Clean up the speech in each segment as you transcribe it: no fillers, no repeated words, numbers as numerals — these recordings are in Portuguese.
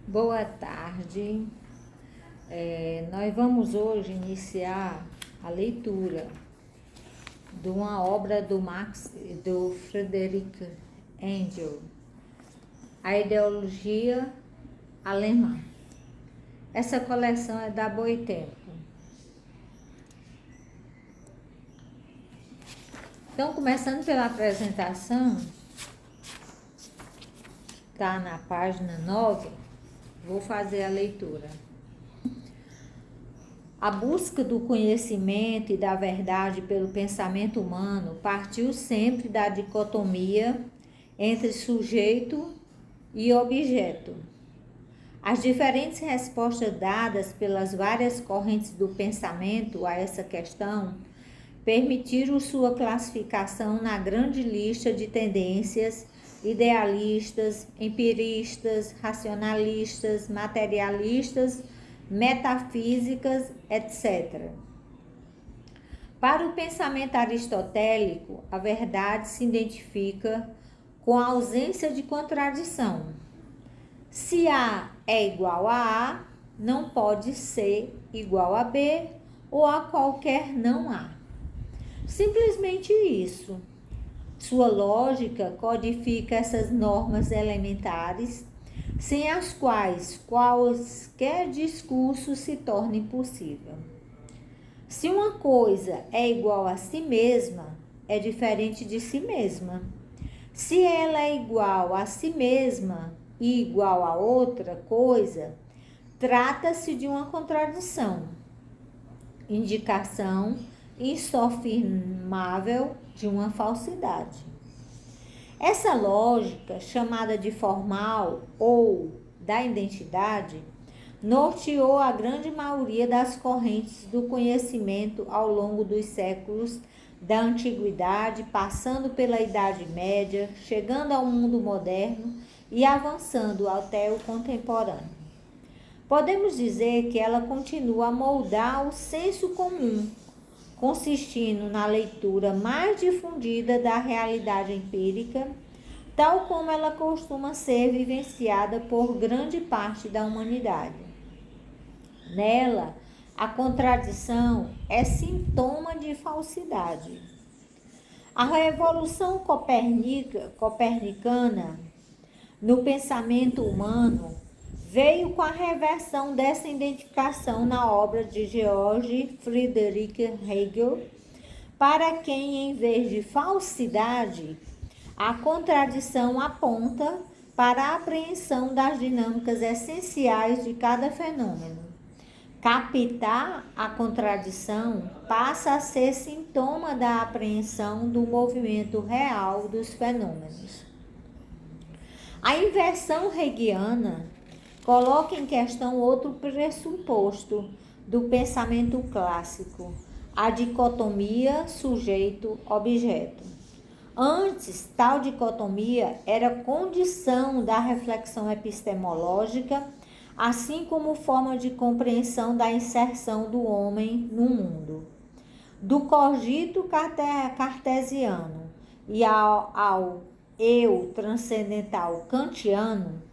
Boa tarde. Nós vamos hoje iniciar a leitura de uma obra do Friedrich Engels, A Ideologia Alemã. Essa coleção é da Boitempo. Então, começando pela apresentação, está na página 9, vou fazer a leitura. A busca do conhecimento e da verdade pelo pensamento humano partiu sempre da dicotomia entre sujeito e objeto. As diferentes respostas dadas pelas várias correntes do pensamento a essa questão permitiram sua classificação na grande lista de tendências idealistas, empiristas, racionalistas, materialistas, metafísicas, etc. Para o pensamento aristotélico, a verdade se identifica com a ausência de contradição. Se A é igual a A, não pode ser igual a B ou a qualquer não A. Simplesmente isso. Sua lógica codifica essas normas elementares, sem as quais qualquer discurso se torna impossível. Se uma coisa é igual a si mesma, é diferente de si mesma. Se ela é igual a si mesma e igual a outra coisa, trata-se de uma contradição, indicação insofismável de uma falsidade. Essa lógica, chamada de formal ou da identidade, norteou a grande maioria das correntes do conhecimento ao longo dos séculos da antiguidade, passando pela Idade Média, chegando ao mundo moderno e avançando até o contemporâneo. Podemos dizer que ela continua a moldar o senso comum, consistindo na leitura mais difundida da realidade empírica, tal como ela costuma ser vivenciada por grande parte da humanidade. Nela, a contradição é sintoma de falsidade. A revolução copernicana no pensamento humano veio com a reversão dessa identificação na obra de Georg Friedrich Hegel, para quem, em vez de falsidade, a contradição aponta para a apreensão das dinâmicas essenciais de cada fenômeno. Captar a contradição passa a ser sintoma da apreensão do movimento real dos fenômenos. A inversão hegeliana coloca em questão outro pressuposto do pensamento clássico, a dicotomia sujeito-objeto. Antes, tal dicotomia era condição da reflexão epistemológica, assim como forma de compreensão da inserção do homem no mundo. Do cogito cartesiano e ao eu transcendental kantiano,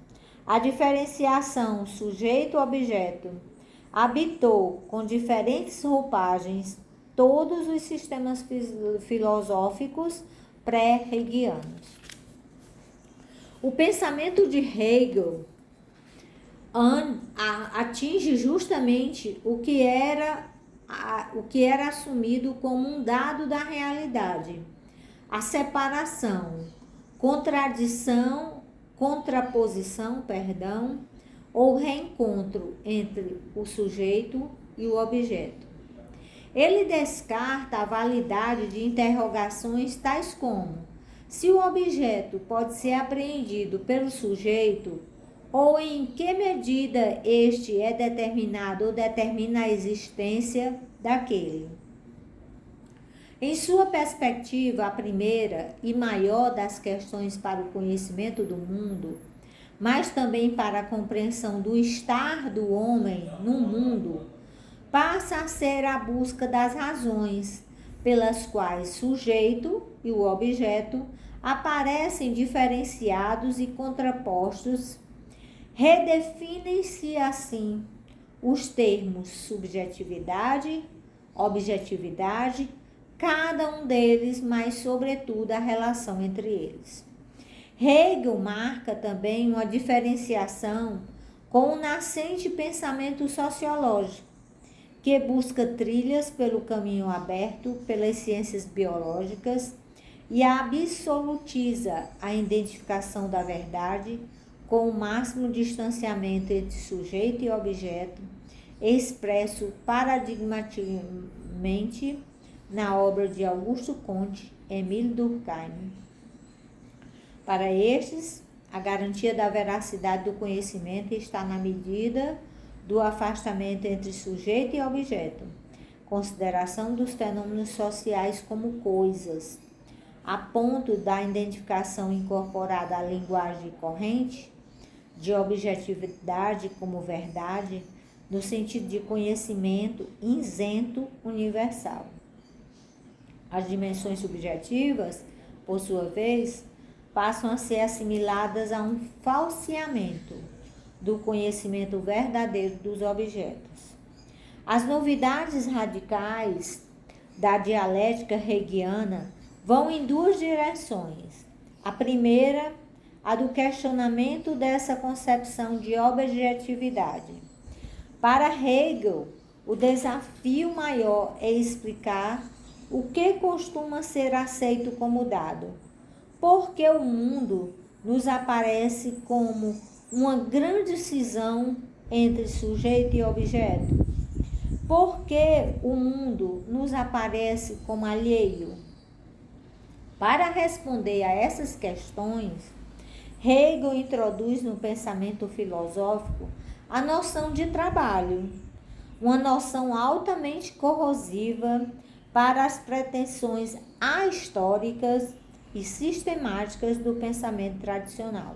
a diferenciação sujeito-objeto habitou com diferentes roupagens todos os sistemas filosóficos pré-hegelianos. O pensamento de Hegel atinge justamente o que era assumido como um dado da realidade, a separação, contraposição, ou reencontro entre o sujeito e o objeto. Ele descarta a validade de interrogações tais como: se o objeto pode ser apreendido pelo sujeito, ou em que medida este é determinado ou determina a existência daquele. Em sua perspectiva, a primeira e maior das questões para o conhecimento do mundo, mas também para a compreensão do estar do homem no mundo, passa a ser a busca das razões pelas quais sujeito e o objeto aparecem diferenciados e contrapostos Redefinem-se assim os termos subjetividade, objetividade, cada um deles, mas sobretudo a relação entre eles. Hegel marca também uma diferenciação com o nascente pensamento sociológico, que busca trilhas pelo caminho aberto pelas ciências biológicas e absolutiza a identificação da verdade com o máximo distanciamento entre sujeito e objeto, expresso paradigmaticamente na obra de Augusto Comte, Émile Durkheim. Para estes, a garantia da veracidade do conhecimento está na medida do afastamento entre sujeito e objeto, consideração dos fenômenos sociais como coisas, a ponto da identificação incorporada à linguagem corrente, de objetividade como verdade, no sentido de conhecimento isento universal. As dimensões subjetivas, por sua vez, passam a ser assimiladas a um falseamento do conhecimento verdadeiro dos objetos. As novidades radicais da dialética hegeliana vão em duas direções. A primeira, a do questionamento dessa concepção de objetividade. Para Hegel, o desafio maior é explicar o que costuma ser aceito como dado, porque o mundo nos aparece como uma grande cisão entre sujeito e objeto, porque o mundo nos aparece como alheio. Para responder a essas questões, Hegel introduz no pensamento filosófico a noção de trabalho, uma noção altamente corrosiva para as pretensões ahistóricas e sistemáticas do pensamento tradicional.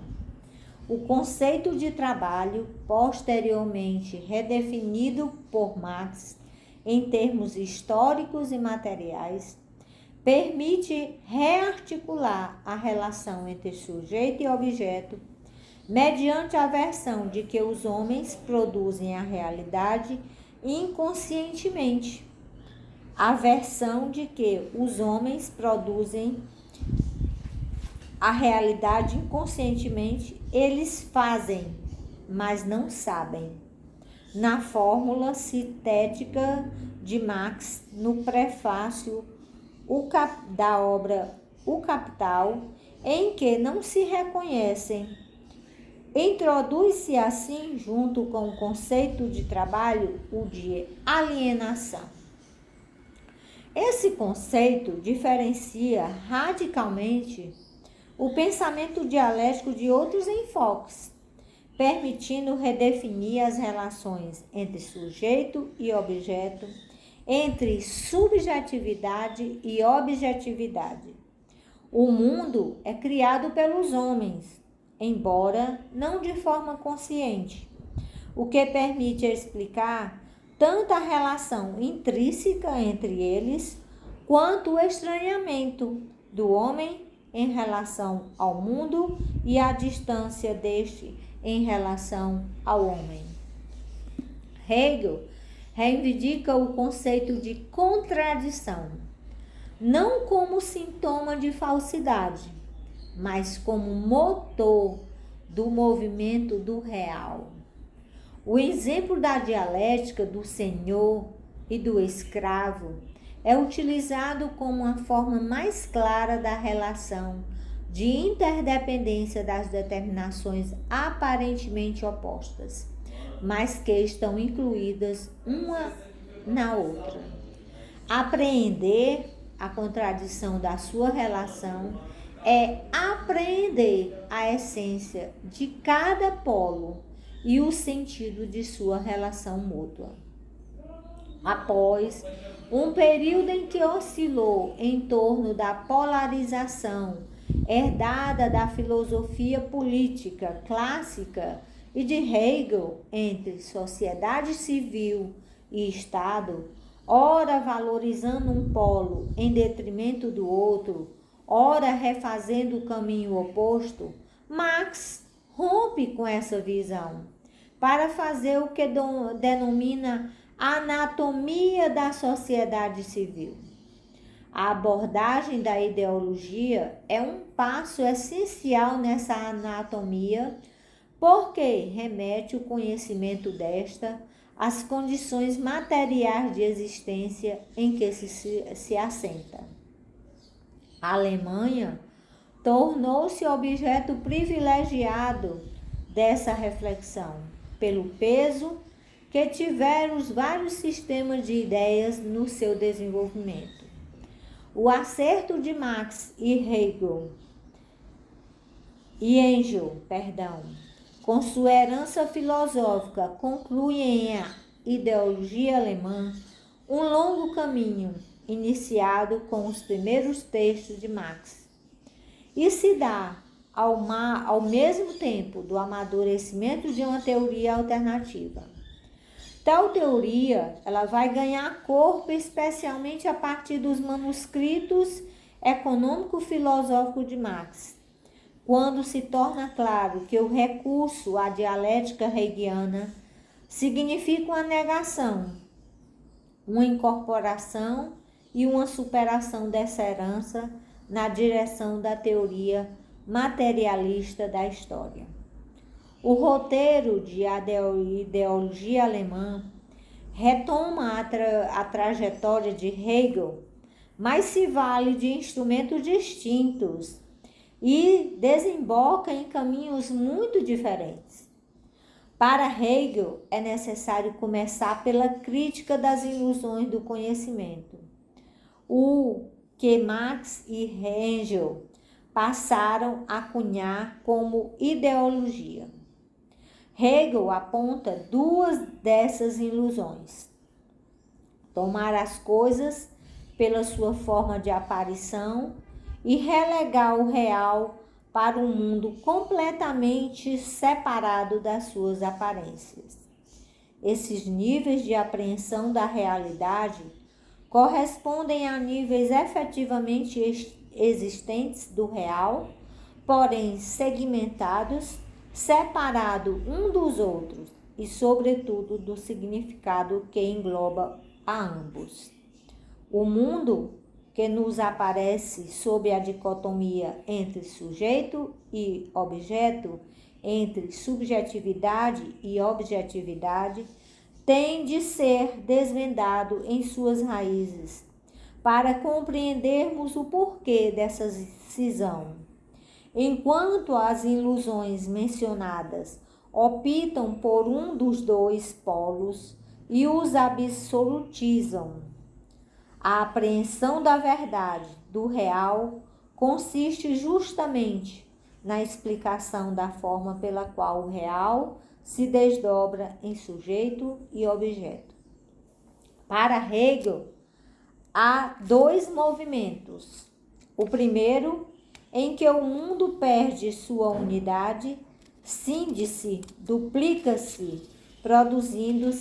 O conceito de trabalho, posteriormente redefinido por Marx em termos históricos e materiais, permite rearticular a relação entre sujeito e objeto mediante a versão de que os homens produzem a realidade inconscientemente. A versão de que os homens produzem a realidade inconscientemente, eles fazem, mas não sabem. Na fórmula sintética de Marx, no prefácio da obra O Capital, em que não se reconhecem, introduz-se assim, junto com o conceito de trabalho, o de alienação. Esse conceito diferencia radicalmente o pensamento dialético de outros enfoques, permitindo redefinir as relações entre sujeito e objeto, entre subjetividade e objetividade. O mundo é criado pelos homens, embora não de forma consciente, o que permite explicar tanto a relação intrínseca entre eles, quanto o estranhamento do homem em relação ao mundo e a distância deste em relação ao homem. Hegel reivindica o conceito de contradição, não como sintoma de falsidade, mas como motor do movimento do real. O exemplo da dialética do senhor e do escravo é utilizado como uma forma mais clara da relação de interdependência das determinações aparentemente opostas, mas que estão incluídas uma na outra. Apreender a contradição da sua relação é apreender a essência de cada polo e o sentido de sua relação mútua. Após um período em que oscilou em torno da polarização herdada da filosofia política clássica e de Hegel entre sociedade civil e Estado, ora valorizando um polo em detrimento do outro, ora refazendo o caminho oposto, Marx rompe com essa visão para fazer o que denomina anatomia da sociedade civil. A abordagem da ideologia é um passo essencial nessa anatomia, porque remete o conhecimento desta às condições materiais de existência em que se assenta. A Alemanha tornou-se objeto privilegiado dessa reflexão, pelo peso que tiveram os vários sistemas de ideias no seu desenvolvimento. O acerto de Marx e Engels, com sua herança filosófica, conclui em A Ideologia Alemã um longo caminho iniciado com os primeiros textos de Marx e se dá ao mesmo tempo do amadurecimento de uma teoria alternativa. Tal teoria ela vai ganhar corpo especialmente a partir dos manuscritos econômico-filosóficos de Marx, quando se torna claro que o recurso à dialética hegeliana significa uma negação, uma incorporação e uma superação dessa herança na direção da teoria materialista da história. O roteiro de Ideologia Alemã retoma a trajetória de Hegel, mas se vale de instrumentos distintos e desemboca em caminhos muito diferentes. Para Hegel, é necessário começar pela crítica das ilusões do conhecimento, o que Marx e Engels passaram a cunhar como ideologia. Hegel aponta duas dessas ilusões: tomar as coisas pela sua forma de aparição e relegar o real para um mundo completamente separado das suas aparências. Esses níveis de apreensão da realidade correspondem a níveis efetivamente existentes do real, porém segmentados, separados um dos outros e, sobretudo, do significado que engloba a ambos. O mundo que nos aparece sob a dicotomia entre sujeito e objeto, entre subjetividade e objetividade, tem de ser desvendado em suas raízes, para compreendermos o porquê dessa cisão. Enquanto as ilusões mencionadas optam por um dos dois polos e os absolutizam, a apreensão da verdade, do real, consiste justamente na explicação da forma pela qual o real se desdobra em sujeito e objeto. Para Hegel, há dois movimentos. O primeiro, em que o mundo perde sua unidade, cinde-se, duplica-se, produzindo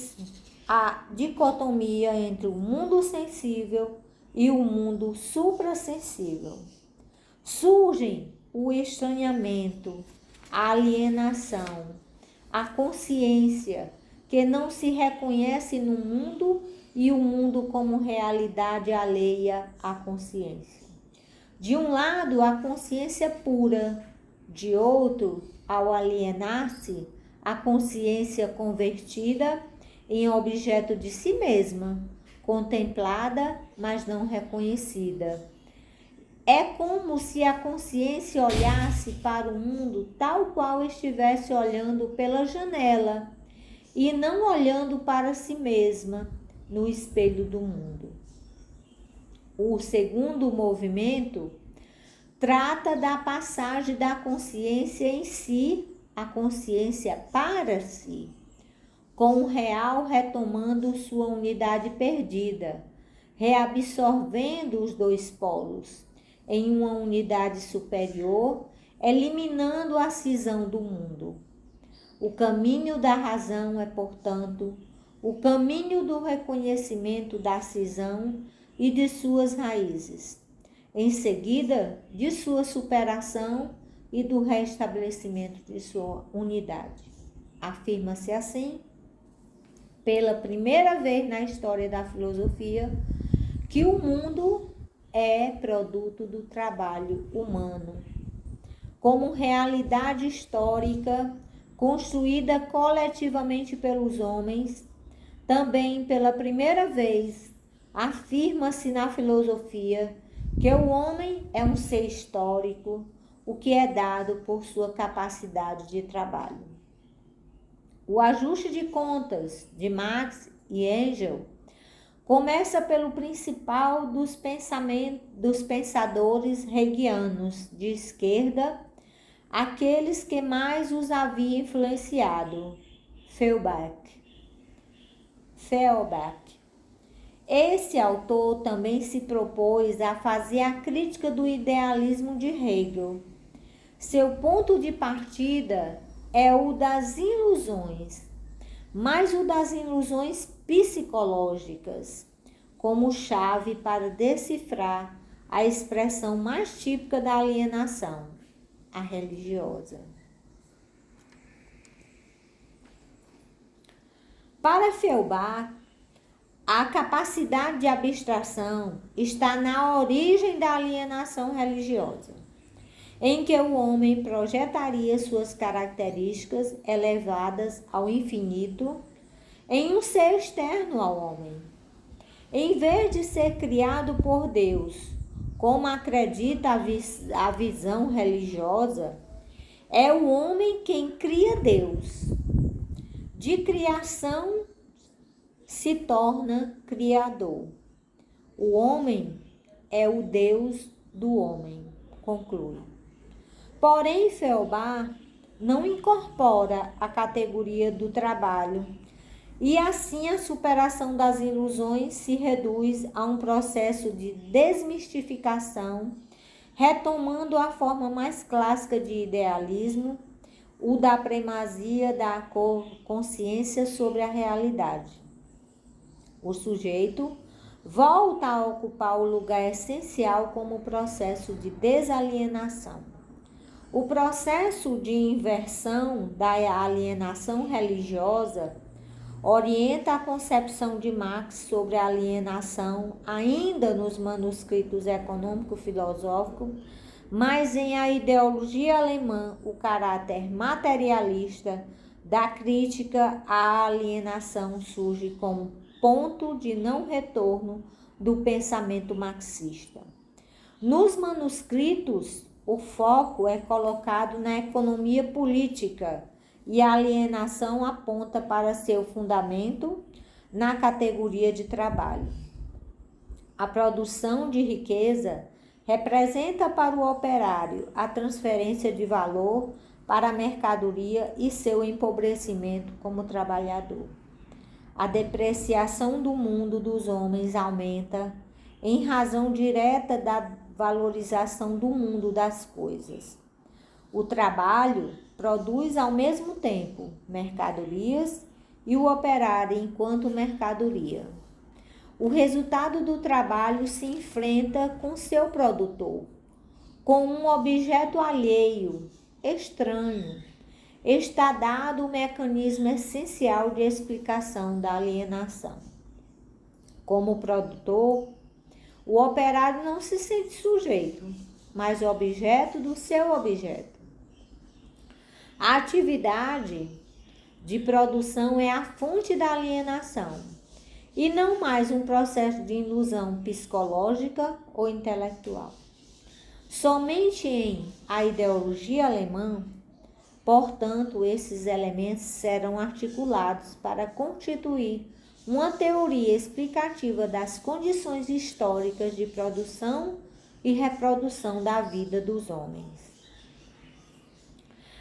a dicotomia entre o mundo sensível e o mundo suprassensível. Surgem o estranhamento, a alienação, a consciência que não se reconhece no mundo e o mundo como realidade alheia à consciência. De um lado, a consciência pura, de outro, ao alienar-se, a consciência convertida em objeto de si mesma, contemplada, mas não reconhecida. É como se a consciência olhasse para o mundo tal qual estivesse olhando pela janela e não olhando para si mesma no espelho do mundo. O segundo movimento trata da passagem da consciência em si à consciência para si, com o real retomando sua unidade perdida, reabsorvendo os dois polos em uma unidade superior, eliminando a cisão do mundo. O caminho da razão é, portanto, o caminho do reconhecimento da cisão e de suas raízes. Em seguida, de sua superação e do restabelecimento de sua unidade. Afirma-se assim, pela primeira vez na história da filosofia, que o mundo é produto do trabalho humano, como realidade histórica construída coletivamente pelos homens. Também pela primeira vez afirma-se na filosofia que o homem é um ser histórico, o que é dado por sua capacidade de trabalho. O ajuste de contas de Marx e Engels começa pelo principal dos pensadores hegelianos de esquerda, aqueles que mais os havia influenciado, Feuerbach. Esse autor também se propôs a fazer a crítica do idealismo de Hegel. Seu ponto de partida é o das ilusões, mas o das ilusões psicológicas, como chave para decifrar a expressão mais típica da alienação, a religiosa. Para Feuerbach, a capacidade de abstração está na origem da alienação religiosa, em que o homem projetaria suas características elevadas ao infinito em um ser externo ao homem. Em vez de ser criado por Deus, como acredita a visão religiosa, é o homem quem cria Deus. De criação se torna criador. O homem é o Deus do homem, conclui. Porém, Feuerbach não incorpora a categoria do trabalho e assim a superação das ilusões se reduz a um processo de desmistificação, retomando a forma mais clássica de idealismo, o da primazia da consciência sobre a realidade. O sujeito volta a ocupar o lugar essencial como processo de desalienação. O processo de inversão da alienação religiosa orienta a concepção de Marx sobre a alienação ainda nos manuscritos econômico-filosóficos, mas em A Ideologia Alemã, o caráter materialista da crítica à alienação surge como ponto de não retorno do pensamento marxista. Nos manuscritos, o foco é colocado na economia política e a alienação aponta para seu fundamento na categoria de trabalho. A produção de riqueza representa para o operário a transferência de valor para a mercadoria e seu empobrecimento como trabalhador. A depreciação do mundo dos homens aumenta em razão direta da valorização do mundo das coisas. O trabalho produz ao mesmo tempo mercadorias e o operário enquanto mercadoria. O resultado do trabalho se enfrenta com seu produtor, com um objeto alheio, estranho. Está dado o mecanismo essencial de explicação da alienação. Como produtor, o operário não se sente sujeito, mas objeto do seu objeto. A atividade de produção é a fonte da alienação e não mais um processo de ilusão psicológica ou intelectual. Somente em A Ideologia Alemã, portanto, esses elementos serão articulados para constituir uma teoria explicativa das condições históricas de produção e reprodução da vida dos homens.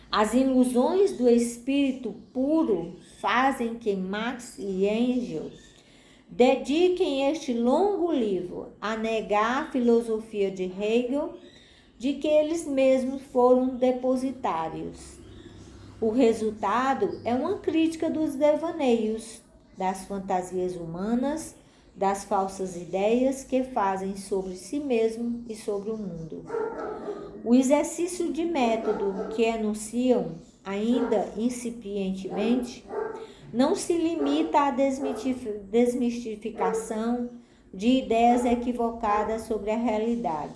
As ilusões do espírito puro fazem que Marx e Engels dediquem este longo livro a negar a filosofia de Hegel, de que eles mesmos foram depositários. O resultado é uma crítica dos devaneios, das fantasias humanas, das falsas ideias que fazem sobre si mesmo e sobre o mundo. O exercício de método que enunciam, ainda incipientemente, não se limita à desmistificação de ideias equivocadas sobre a realidade,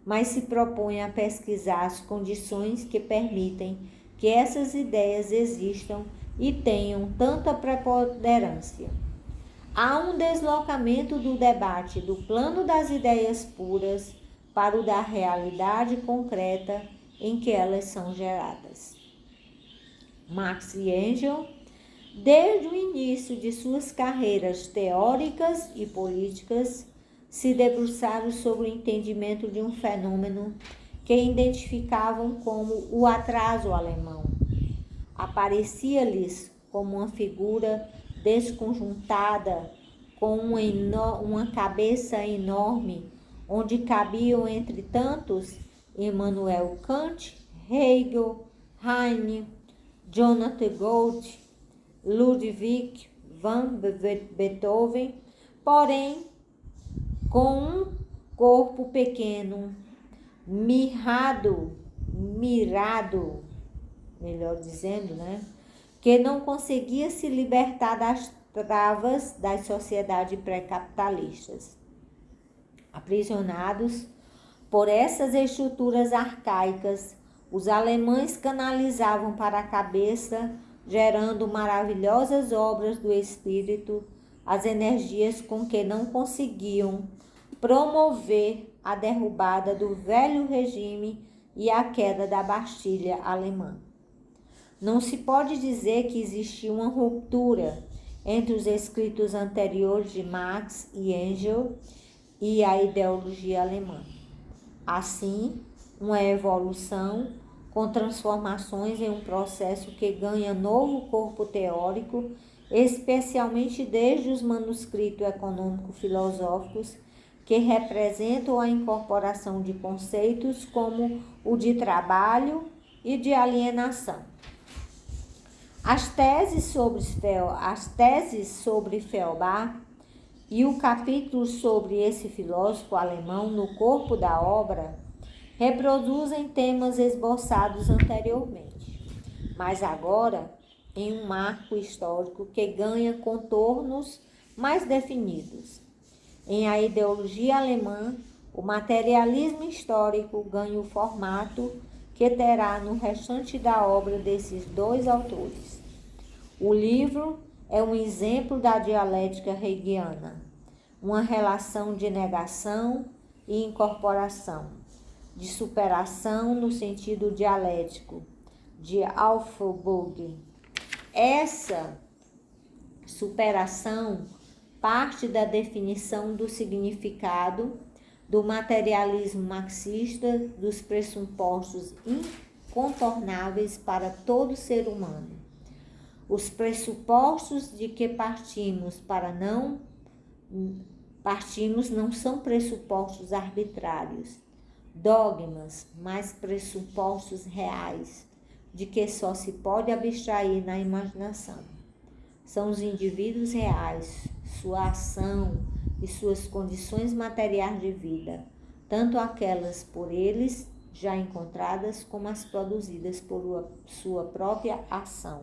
mas se propõe a pesquisar as condições que permitem que essas ideias existam e tenham tanta preponderância. Há um deslocamento do debate do plano das ideias puras para o da realidade concreta em que elas são geradas. Marx e Engels, desde o início de suas carreiras teóricas e políticas, se debruçaram sobre o entendimento de um fenômeno que identificavam como o atraso alemão. Aparecia-lhes como uma figura desconjuntada, com uma cabeça enorme, onde cabiam, entre tantos, Immanuel Kant, Hegel, Heine, Jonathan Goethe, Ludwig van Beethoven, porém, com um corpo pequeno, mirrado, melhor dizendo, que não conseguia se libertar das travas das sociedades pré-capitalistas. Aprisionados por essas estruturas arcaicas, os alemães canalizavam para a cabeça, gerando maravilhosas obras do espírito, as energias com que não conseguiam promover a derrubada do velho regime e a queda da Bastilha alemã. Não se pode dizer que existia uma ruptura entre os escritos anteriores de Marx e Engels e a ideologia alemã. Assim, uma evolução com transformações em um processo que ganha novo corpo teórico, especialmente desde os manuscritos econômico-filosóficos, que representam a incorporação de conceitos como o de trabalho e de alienação. As teses sobre Feuerbach e o capítulo sobre esse filósofo alemão no corpo da obra reproduzem temas esboçados anteriormente, mas agora em um marco histórico que ganha contornos mais definidos. Em A Ideologia Alemã, o materialismo histórico ganha o formato que terá no restante da obra desses dois autores. O livro é um exemplo da dialética hegeliana, uma relação de negação e incorporação, de superação no sentido dialético, de Auflösung. Essa superação parte da definição do significado do materialismo marxista, dos pressupostos incontornáveis para todo ser humano. Os pressupostos de que partimos não são pressupostos arbitrários, dogmas, mas pressupostos reais, de que só se pode abstrair na imaginação. São os indivíduos reais, sua ação e suas condições materiais de vida, tanto aquelas por eles já encontradas como as produzidas por sua própria ação.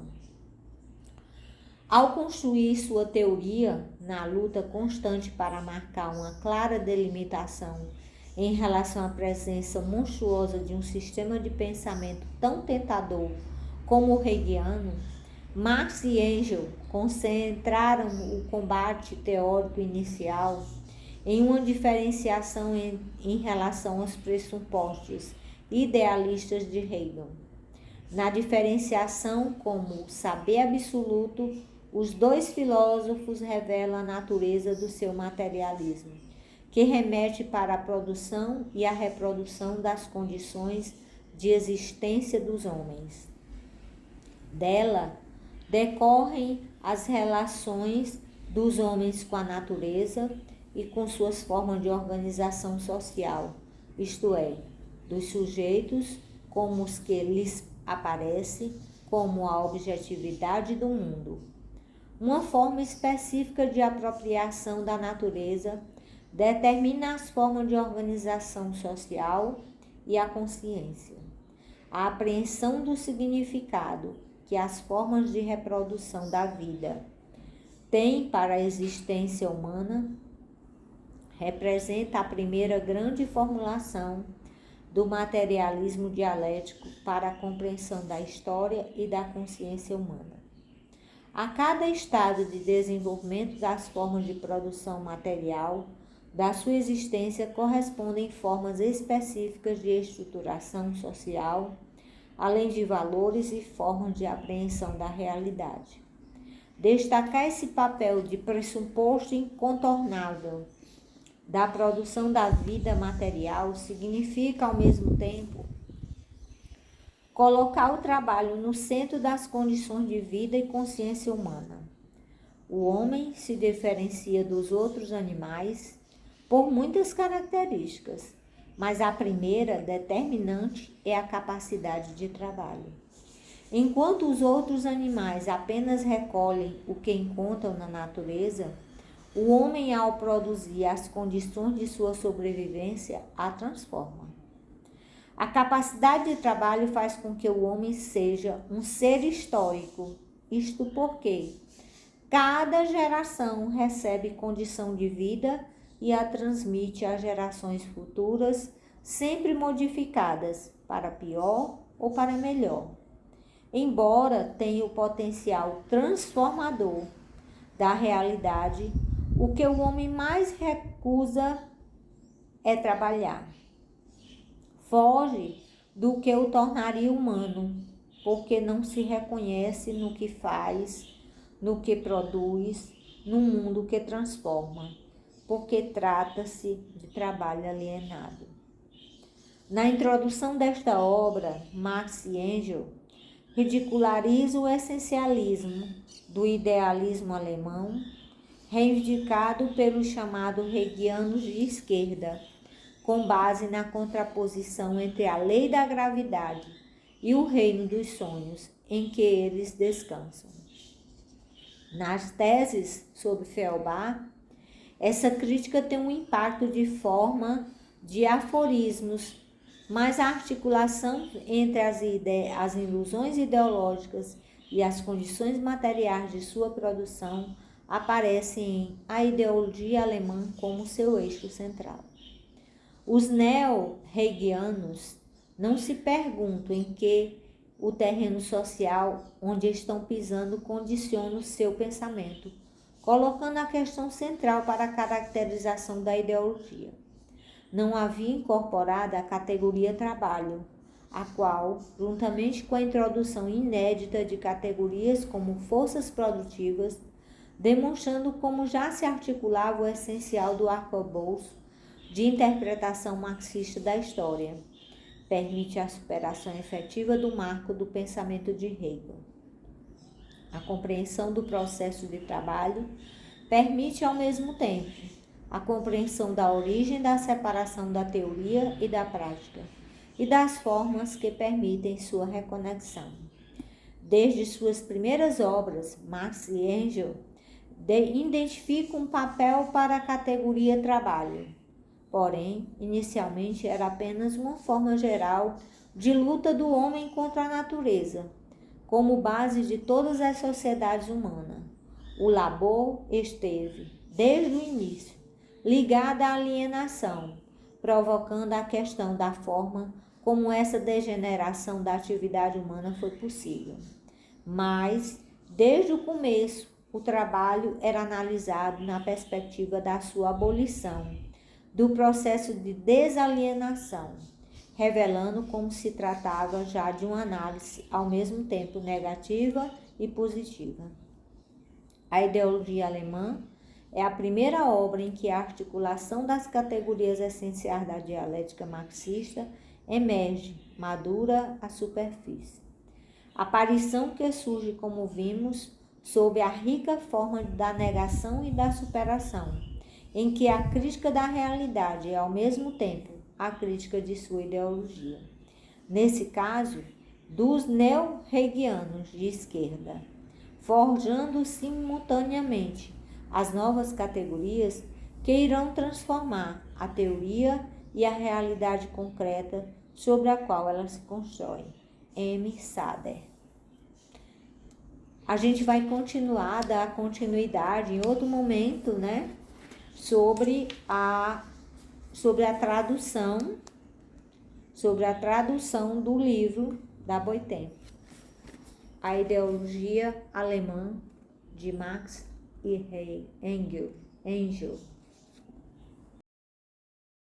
Ao construir sua teoria, na luta constante para marcar uma clara delimitação em relação à presença monstruosa de um sistema de pensamento tão tentador como o hegeliano, Marx e Engels concentraram o combate teórico inicial em uma diferenciação em relação aos pressupostos idealistas de Hegel. Na diferenciação como saber absoluto, os dois filósofos revelam a natureza do seu materialismo, que remete para a produção e a reprodução das condições de existência dos homens. Dela decorrem as relações dos homens com a natureza e com suas formas de organização social, isto é, dos sujeitos como os que lhes aparecem como a objetividade do mundo. Uma forma específica de apropriação da natureza determina as formas de organização social e a consciência. A apreensão do significado que as formas de reprodução da vida têm para a existência humana representa a primeira grande formulação do materialismo dialético para a compreensão da história e da consciência humana. A cada estado de desenvolvimento das formas de produção material da sua existência correspondem formas específicas de estruturação social, além de valores e formas de apreensão da realidade. Destacar esse papel de pressuposto incontornável da produção da vida material significa, ao mesmo tempo, colocar o trabalho no centro das condições de vida e consciência humana. O homem se diferencia dos outros animais por muitas características, mas a primeira determinante é a capacidade de trabalho. Enquanto os outros animais apenas recolhem o que encontram na natureza, o homem, ao produzir as condições de sua sobrevivência, a transforma. A capacidade de trabalho faz com que o homem seja um ser histórico, isto porque cada geração recebe condição de vida e a transmite às gerações futuras, sempre modificadas para pior ou para melhor. Embora tenha o potencial transformador da realidade, o que o homem mais recusa é trabalhar. Foge do que o tornaria humano, porque não se reconhece no que faz, no que produz, no mundo que transforma, porque trata-se de trabalho alienado. Na introdução desta obra, Marx e Engels ridicularizam o essencialismo do idealismo alemão, reivindicado pelos chamados hegelianos de esquerda, com base na contraposição entre a lei da gravidade e o reino dos sonhos em que eles descansam. Nas teses sobre Feuerbach, essa crítica tem um impacto de forma de aforismos, mas a articulação entre as ilusões ideológicas e as condições materiais de sua produção aparece em A Ideologia Alemã como seu eixo central. Os neo-hegelianos não se perguntam em que o terreno social onde estão pisando condiciona o seu pensamento, colocando a questão central para a caracterização da ideologia. Não havia incorporada a categoria trabalho, a qual, juntamente com a introdução inédita de categorias como forças produtivas, demonstrando como já se articulava o essencial do arcabouço de interpretação marxista da história, permite a superação efetiva do marco do pensamento de Hegel. A compreensão do processo de trabalho permite, ao mesmo tempo, a compreensão da origem da separação da teoria e da prática e das formas que permitem sua reconexão. Desde suas primeiras obras, Marx e Engels identificam um papel para a categoria trabalho. Porém, inicialmente era apenas uma forma geral de luta do homem contra a natureza, como base de todas as sociedades humanas. O labor esteve, desde o início, ligado à alienação, provocando a questão da forma como essa degeneração da atividade humana foi possível. Mas, desde o começo, o trabalho era analisado na perspectiva da sua abolição, do processo de desalienação, revelando como se tratava já de uma análise ao mesmo tempo negativa e positiva. A Ideologia Alemã é a primeira obra em que a articulação das categorias essenciais da dialética marxista emerge, madura à superfície. Aparição que surge, como vimos, sob a rica forma da negação e da superação, em que a crítica da realidade é, ao mesmo tempo, a crítica de sua ideologia. Nesse caso, dos neo-hegelianos de esquerda, forjando simultaneamente as novas categorias que irão transformar a teoria e a realidade concreta sobre a qual ela se constrói. M. Sader. A gente vai continuar, dar continuidade em outro momento, né? Sobre a tradução do livro da Boitempo, A Ideologia Alemã, de Marx e Engels.